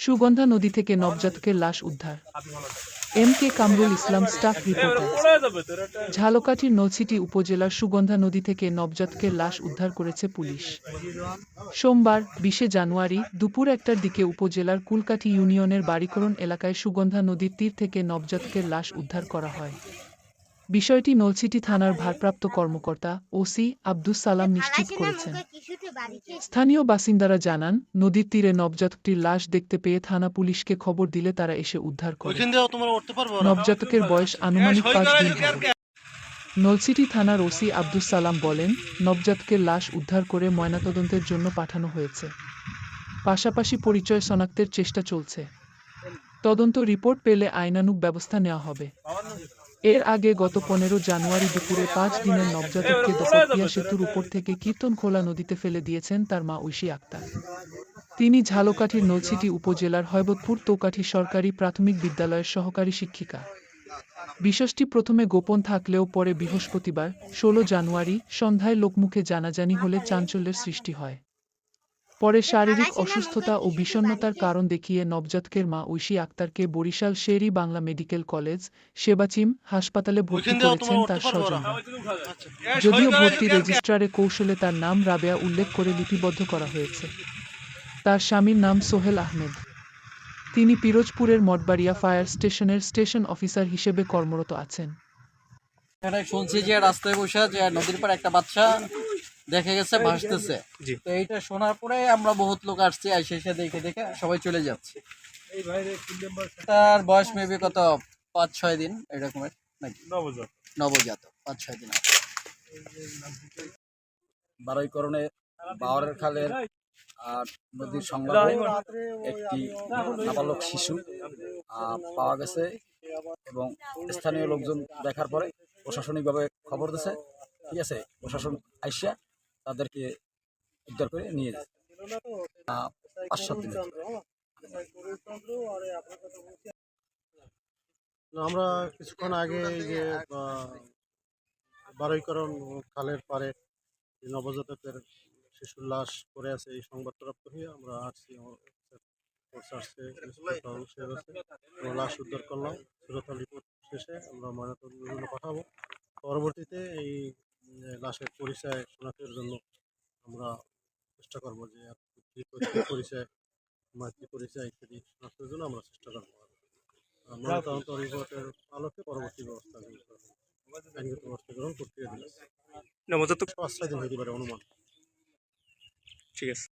সুগন্ধা নদী থেকে নবজাতকের লাশ উদ্ধার। M K Kamrul Islam, staff reporter. ঝালকাঠির নলছিটি উপজেলার সুগন্ধা নদী থেকে নবজাতকের লাশ উদ্ধার করেছে পুলিশ। সোমবার 20 জানুয়ারি দুপুর 1টার দিকে উপজেলার কুলকাঠি ইউনিয়নের বাড়িকরণ এলাকায় সুগন্ধা নদীর তীর থেকে নবজাতকের লাশ উদ্ধার করা হয়। বিষয়টি নলছিটি থানার ভারপ্রাপ্ত কর্মকর্তা ওসি আব্দুস সালাম নিশ্চিত করেছেন। স্থানীয় বাসিন্দারা জানান, নদীর তীরে নবজাতকটির লাশ দেখতে পেয়ে থানা পুলিশকে খবর দিলে তারা এসে উদ্ধার করে। নবজাতকের বয়স আনুমানিক 5 দিন হবে। নলছিটি থানার ওসি আব্দুস সালাম বলেন, নবজাতকের লাশ উদ্ধার করে ময়নাতদন্তের জন্য পাঠানো হয়েছে। পাশাপাশি পরিচয় শনাক্তের চেষ্টা চলছে। তদন্ত রিপোর্ট পেলে আইনানুগ ব্যবস্থা নেওয়া হবে। এর আগে গত 15 জানুয়ারি দুপুরে 5 দিনের নবজাতককে দপকিয়া সেতুর উপর থেকে কীর্তনখোলা নদীতে ফেলে দিয়েছেন তার মা ঐশী আক্তার। তিনি ঝালকাঠির নলছিটি উপজেলার হৈবতপুর তৌকাঠি সরকারি প্রাথমিক বিদ্যালয়ের সহকারী শিক্ষিকা। বিষয়টি প্রথমে গোপন থাকলেও পরে বৃহস্পতিবার 16 জানুয়ারি সন্ধ্যায় লোকমুখে জানাজানি হলে চাঞ্চল্যের সৃষ্টি হয়। পরে শারীরিক অসুস্থতা ও বিষণ্ণতার কারণ দেখিয়ে নবজাতকের মা ঐশী আক্তারকে বরিশাল শের-ই বাংলা মেডিকেল কলেজ, সেবাচিম হাসপাতালে ভর্তি করেছেন তার স্বজনরা। যদিও ভর্তি রেজিস্ট্রারে কৌশলে তার নাম রাবেয়া উল্লেখ করে লিপিবদ্ধ করা হয়েছে। তার স্বামীর নাম সোহেল আহমেদ। তিনি পিরোজপুরের মঠবাড়িয়া ফায়ার স্টেশনের স্টেশন অফিসার হিসেবে কর্মরত আছেন। শুনছি যে রাস্তায় বসে যে নদীর পর একটা বাচ্চা দেখে গেছে ভাসতেছে। তো এইটা শোনার পরে আমরা বহুত লোক আসছি, এসে দেখে সবাই চলে যাচ্ছে। তার বয়স মেবি কত 5-6 দিন এরকমের নাকি, নবজাত 5-6 দিন। বারৈকরণে বাওয়ারের খালের আর নদীর সংলগ্ন একটি নাবালক শিশু পাওয়া গেছে এবং স্থানীয় লোকজন দেখার পরে প্রশাসনিকভাবে খবর দিয়েছে। ঠিক আছে, প্রশাসন আইসা তাদেরকে উদ্ধার করে নিয়ে যায় 5-7 দিন। আমরা কিছুক্ষণ আগে এই যে বারৈকরণ খালের পারে নবজাতকের শিশুর লাশ পড়ে আছে এই সংবাদ প্রাপ্ত হয়ে আমরা আসছি, লাশ উদ্ধার করলাম। সুরতাল রিপোর্ট শেষে আমরা ময়নাতদন্তের পাঠাবো। পরবর্তীতে এই লাশের পরিচয় শনাক্তের জন্য আমরা চেষ্টা করবো যে পরিচয় মাতৃ পরিচয় ইত্যাদি শনাক্তের জন্য আমরা চেষ্টা করবো। ময়নাতদন্ত রিপোর্টের আলোকে পরবর্তী ব্যবস্থা আইনগত ব্যবস্থা গ্রহণ করতে দিয়েছে। 5-6 দিন হতে পারে অনুমান। ঠিক আছে।